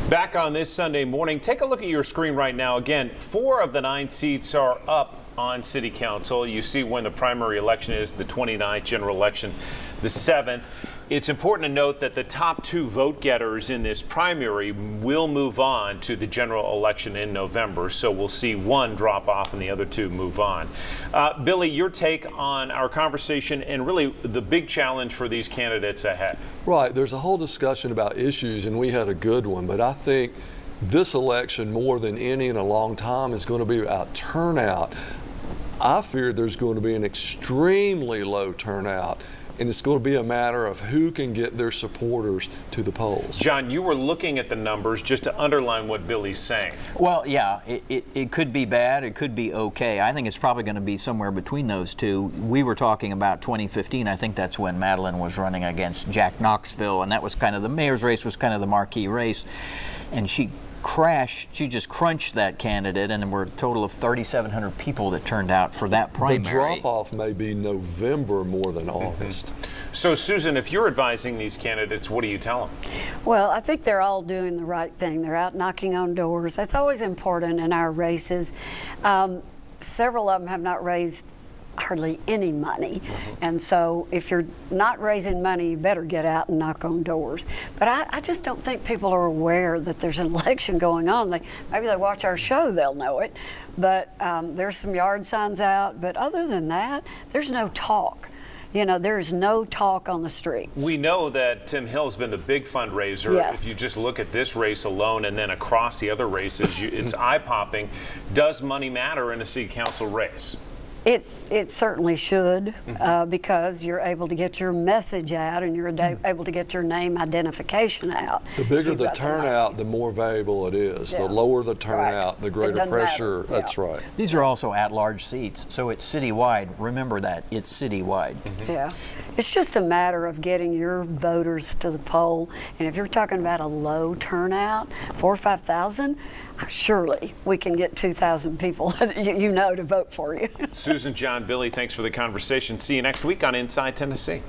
Back on this Sunday morning, take a look at your screen right now. Again, 4 of the 9 seats are up on City Council. You see when the primary election is, the 29th, general election, the 7th. It's important to note that the top 2 vote getters in this primary will move on to the general election in November. So we'll see one drop off and the other 2 move on. Billy, your take on our conversation and really the big challenge for these candidates ahead. Right. There's a whole discussion about issues, and we had a good one. But I think this election, more than any in a long time, is going to be about turnout. I fear there's going to be an extremely low turnout. And it's going to be a matter of who can get their supporters to the polls. John, you were looking at the numbers just to underline what Billy's saying. Well, yeah, it could be bad, it could be okay. I think it's probably going to be somewhere between those two. We were talking about 2015. I think that's when Madeline was running against Jack Knoxville, and that was kind of the mayor's race, was kind of the marquee race. And she just crunched that candidate, and there were a total of 3,700 people that turned out for that primary. The drop-off may be November more than August. So, Susan, if you're advising these candidates, what do you tell them? Well, I think they're all doing the right thing. They're out knocking on doors. That's always important in our races. Several of them have not raised hardly any money. And so if you're not raising money, you better get out and knock on doors. But I just don't think people are aware that there's an election going on. Maybe they watch our show, they'll know it. But there's some yard signs out. But other than that, there's no talk. You know, there is no talk on the streets. We know that Tim Hill's been the big fundraiser. Yes. If you just look at this race alone and then across the other races, it's eye-popping. Does money matter in a city council race? It certainly should, because you're able to get your message out and you're able to get your name identification out. The bigger the turnout, the more valuable it is. Yeah. The lower the turnout, the greater doesn't pressure. matter. Yeah. That's right. These are also at-large seats, so it's citywide. Remember that, it's citywide. Yeah, it's just a matter of getting your voters to the poll. And if you're talking about a low turnout, 4,000 or 5,000, surely we can get 2,000 people, to vote for you. Susan, John, Billy, thanks for the conversation. See you next week on Inside Tennessee.